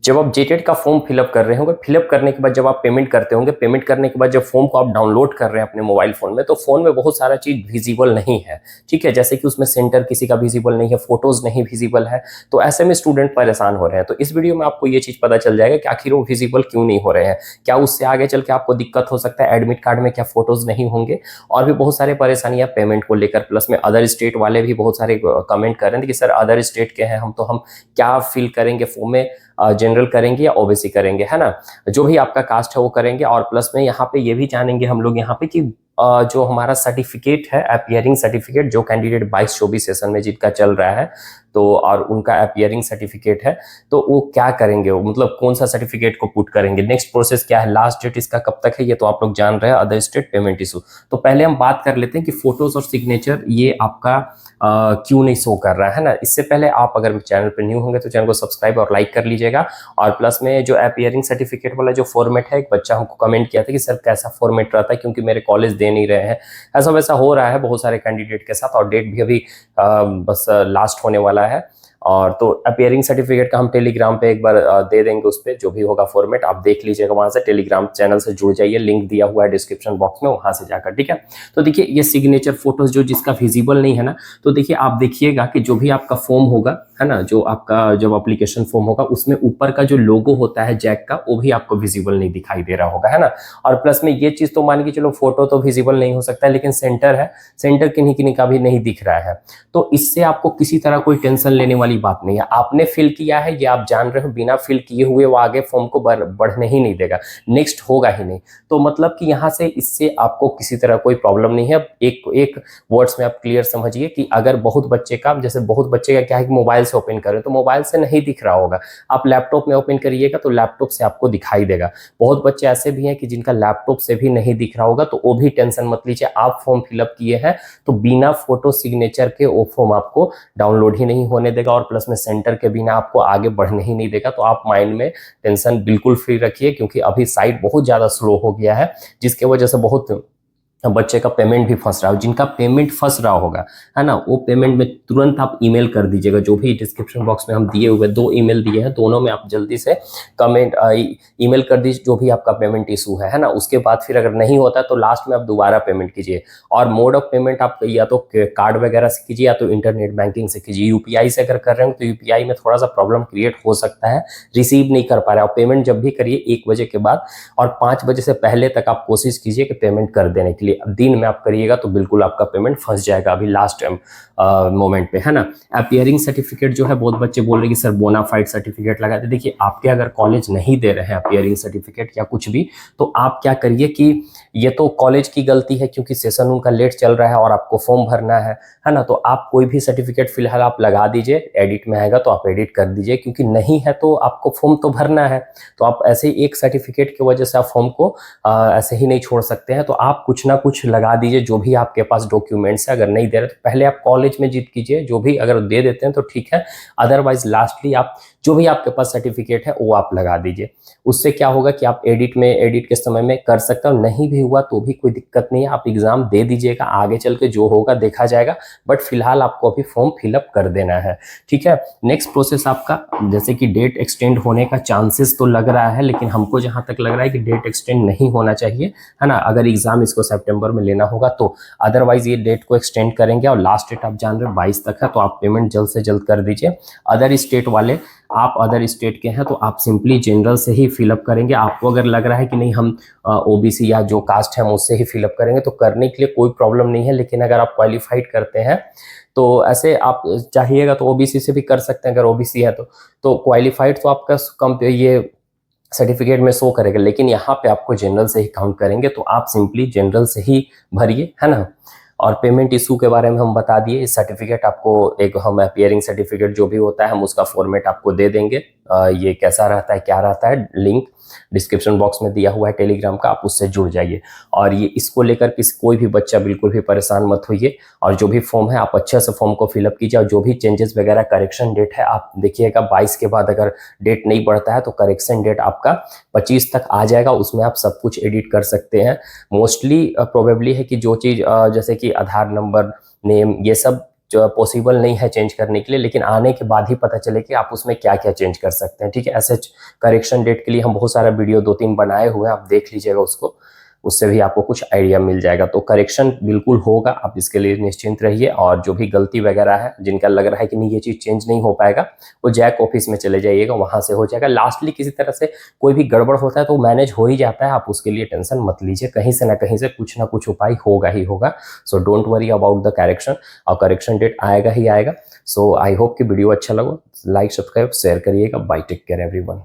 जब आप जेटेट का फॉर्म फिलअप कर रहे होंगे, फिलअप करने के बाद जब आप पेमेंट करते होंगे, पेमेंट करने के बाद जब फॉर्म को आप डाउनलोड कर रहे हैं अपने मोबाइल फोन में, तो फोन में बहुत सारा चीज विजिबल नहीं है, ठीक है। जैसे कि उसमें सेंटर किसी का विजिबल नहीं है, फोटोज नहीं विजिबल है, तो ऐसे में स्टूडेंट परेशान हो रहे हैं। तो इस वीडियो में आपको ये चीज पता चल जाएगा कि आखिर वो विजिबल क्यों नहीं हो रहे हैं, क्या उससे आगे चल के आपको दिक्कत हो सकता है, एडमिट कार्ड में क्या फोटोज नहीं होंगे, और भी बहुत सारे परेशानियां पेमेंट को लेकर। प्लस में अदर स्टेट वाले भी बहुत सारे कमेंट कर रहे थे कि सर अदर स्टेट के हैं हम, तो हम क्या फिल करेंगे फॉर्म में, जनरल करेंगे या ओबीसी करेंगे, है ना। जो भी आपका कास्ट है वो करेंगे। और प्लस में यहाँ पे ये भी जानेंगे हम लोग यहाँ पे कि जो हमारा सर्टिफिकेट है, अपीयरिंग सर्टिफिकेट, जो कैंडिडेट 22-24 सेशन में जिनका चल रहा है, तो और उनका अपीयरिंग सर्टिफिकेट है, तो वो क्या करेंगे, वो मतलब कौन सा सर्टिफिकेट को पुट करेंगे, नेक्स्ट प्रोसेस क्या है, लास्ट डेट इसका कब तक है, ये तो आप लोग जान रहे हैं। अदर स्टेट पेमेंट इशू, तो पहले हम बात कर लेते हैं कि फोटोज और सिग्नेचर ये आपका क्यों नहीं शो कर रहा है ना। इससे पहले आप अगर चैनल पर न्यू होंगे तो चैनल को सब्सक्राइब और लाइक कर लीजिएगा। और प्लस में जो अपीयरिंग सर्टिफिकेट वाला जो फॉर्मेट है, एक बच्चा हमको कमेंट किया था कि सर कैसा फॉर्मेट रहता है, क्योंकि मेरे कॉलेज दे नहीं रहे हैं। ऐसा वैसा हो रहा है बहुत सारे कैंडिडेट के साथ, और डेट भी अभी बस लास्ट होने वाला है। और तो अपीयरिंग सर्टिफिकेट का हम टेलीग्राम पे एक बार दे देंगे, उस पर जो भी होगा फॉर्मेट आप देख लीजिएगा, वहां से टेलीग्राम चैनल से जुड़ जाइए, लिंक दिया हुआ है डिस्क्रिप्शन बॉक्स में, वहां से जाकर, ठीक है। तो देखिए ये सिग्नेचर फोटोज जो जिसका विजिबल नहीं है ना, तो देखिए आप देखिएगा कि जो भी आपका फॉर्म होगा, है ना, जो आपका जब एप्लीकेशन फॉर्म होगा उसमें ऊपर का जो लोगो होता है जैक का, वो भी आपको विजिबल नहीं दिखाई दे रहा होगा, है ना। और प्लस में ये चीज तो मान के चलो फोटो तो विजिबल नहीं हो सकता है, लेकिन सेंटर है, सेंटर किन्हीं किन्हीं का भी नहीं दिख रहा है। तो इससे आपको किसी तरह कोई टेंशन लेने वाली बात नहीं है। आपने फिल किया है, ये आप जान रहे हो, बिना फिल किए हुए वो आगे फॉर्म को बढ़ने ही नहीं देगा, नेक्स्ट होगा ही नहीं। तो मतलब कि यहाँ से इससे आपको किसी तरह कोई प्रॉब्लम नहीं है। एक वर्ड्स में आप क्लियर समझिए कि अगर बहुत बच्चे का, जैसे बहुत बच्चे का क्या है कि मोबाइल से ओपन करें तो मोबाइल से नहीं दिख रहा होगा, आप लैपटॉप में ओपन करिएगा तो लैपटॉप से आपको दिखाई देगा। बहुत बच्चे ऐसे भी हैं कि जिनका लैपटॉप से भी नहीं दिख रहा होगा, तो वो भी टेंशन मत लीजिए। आप फॉर्म फिलअप किए हैं तो बिना फोटो सिग्नेचर के वो फॉर्म आपको डाउनलोड ही नहीं होने देगा, और प्लस में सेंटर के बिना आपको आगे बढ़ने ही नहीं देगा। तो आप माइंड में टेंशन बिल्कुल फ्री रखिए, क्योंकि अभी साइट बहुत ज्यादा स्लो हो गया है, जिसके वजह से बहुत बच्चे का पेमेंट भी फंस रहा है। जिनका पेमेंट फंस रहा होगा, है ना, वो पेमेंट में तुरंत आप ईमेल कर दीजिएगा। जो भी डिस्क्रिप्शन बॉक्स में हम दिए हुए 2 ईमेल दिए हैं, दोनों में आप जल्दी से कमेंट ईमेल कर दीजिए जो भी आपका पेमेंट इशू है ना। उसके बाद फिर अगर नहीं होता तो लास्ट में आप दोबारा पेमेंट कीजिए। और मोड ऑफ पेमेंट आप या तो कार्ड वगैरह से कीजिए या तो इंटरनेट बैंकिंग से कीजिए। यूपीआई से अगर कर रहे हो तो यूपीआई में थोड़ा सा प्रॉब्लम क्रिएट हो सकता है, रिसीव नहीं कर पा रहा है। और पेमेंट जब भी करिए 1 बजे के बाद और 5 बजे से पहले तक आप कोशिश कीजिए कि पेमेंट कर देने के लिए। दिन में आप करिएगा तो बिल्कुल आपका पेमेंट फंस जाएगा अभी लास्ट मोमेंट पे, है ना। अपीयरिंग सर्टिफिकेट जो है, बहुत बच्चे बोल रहे हैं कि सर बोनाफाइड सर्टिफिकेट लगा दे। देखिए आपके अगर कॉलेज नहीं दे रहे हैं अपीयरिंग सर्टिफिकेट या कुछ भी, तो आप क्या करिए कि ये तो कॉलेज की गलती है, क्योंकि सेशन उनका लेट चल रहा है और आपको फॉर्म भरना है ना। तो आप कोई भी सर्टिफिकेट फिलहाल आप लगा दीजिए, एडिट में आएगा तो आप एडिट कर दीजिए, क्योंकि नहीं है तो आपको फॉर्म तो भरना है। तो आप ऐसे ही एक सर्टिफिकेट की वजह से आप फॉर्म को ऐसे ही नहीं छोड़ सकते हैं। तो आप कुछ ना कुछ लगा दीजिए, जो भी आपके पास डॉक्यूमेंट्स है। अगर नहीं दे रहे तो पहले आप कॉलेज में जिद कीजिए, जो भी अगर दे देते हैं तो ठीक है, अदरवाइज लास्टली आप जो भी आपके पास सर्टिफिकेट है वो आप लगा दीजिए। उससे क्या होगा कि आप एडिट के समय में कर सकते हो। नहीं भी हुआ तो भी कोई दिक्कत नहीं है, आप एग्जाम दे दीजिएगा, आगे चल के जो होगा देखा जाएगा। बट फिलहाल आपको अभी फॉर्म फिलअप कर देना है, ठीक है। नेक्स्ट प्रोसेस आपका, जैसे कि डेट एक्सटेंड होने का चांसेस तो लग रहा है, लेकिन हमको जहां तक लग रहा है कि डेट एक्सटेंड नहीं होना चाहिए, है ना। अगर एग्जाम इसको सितंबर में लेना होगा तो, अदरवाइज ये डेट को एक्सटेंड करेंगे। और लास्ट डेट आप जान रहे हैं 22 तक है, तो आप पेमेंट जल्द से जल्द कर दीजिए। अदर स्टेट वाले, आप अदर स्टेट के हैं तो आप सिंपली जनरल से ही फिलअप करेंगे। आपको अगर लग रहा है कि नहीं हम ओबीसी या जो कास्ट है उससे ही फिलअप करेंगे, तो करने के लिए कोई प्रॉब्लम नहीं है। लेकिन अगर आप क्वालिफाइड करते हैं तो ऐसे आप चाहिएगा तो ओबीसी से भी कर सकते हैं, अगर ओबीसी है तो क्वालिफाइड तो आपका कम ये सर्टिफिकेट में शो करेगा। लेकिन यहाँ पे आपको जनरल से ही काउंट करेंगे, तो आप सिंपली जनरल से ही भरिए, है ना। और पेमेंट इशू के बारे में हम बता दिए। इस सर्टिफिकेट आपको एक हम अपीयरिंग सर्टिफिकेट जो भी होता है हम उसका फॉर्मेट आपको दे देंगे। ये कैसा रहता है क्या रहता है, लिंक डिस्क्रिप्शन बॉक्स में दिया हुआ है टेलीग्राम का, आप उससे जुड़ जाइए। और ये इसको लेकर कोई भी बच्चा बिल्कुल भी परेशान मत होइए। और जो भी फॉर्म है आप अच्छे से फॉर्म को फिलअप कीजिए। और जो भी चेंजेस वगैरह करेक्शन डेट है आप देखिएगा, 22 के बाद अगर डेट नहीं बढ़ता है तो करेक्शन डेट आपका 25 तक आ जाएगा, उसमें आप सब कुछ एडिट कर सकते हैं। मोस्टली प्रोबेबली है कि जो चीज़ जैसे कि आधार नंबर, नेम, ये सब जो पॉसिबल नहीं है चेंज करने के लिए, लेकिन आने के बाद ही पता चले कि आप उसमें क्या क्या चेंज कर सकते हैं। ठीक है, ऐसे करेक्शन डेट के लिए हम बहुत सारा वीडियो 2-3 बनाए हुए हैं, आप देख लीजिएगा उसको, उससे भी आपको कुछ आइडिया मिल जाएगा। तो करेक्शन बिल्कुल होगा, आप इसके लिए निश्चिंत रहिए। और जो भी गलती वगैरह है, जिनका लग रहा है कि नहीं ये चीज़ चेंज नहीं हो पाएगा, वो जैक ऑफिस में चले जाइएगा, वहाँ से हो जाएगा। लास्टली किसी तरह से कोई भी गड़बड़ होता है तो मैनेज हो ही जाता है, आप उसके लिए टेंशन मत लीजिए, कहीं से ना कहीं से कुछ ना कुछ उपाय होगा ही होगा। So don't worry about the correction, और करेक्शन डेट आएगा ही आएगा। सो आई होप कि वीडियो अच्छा लगा, लाइक सब्सक्राइब शेयर करिएगा। Bye, take care everyone.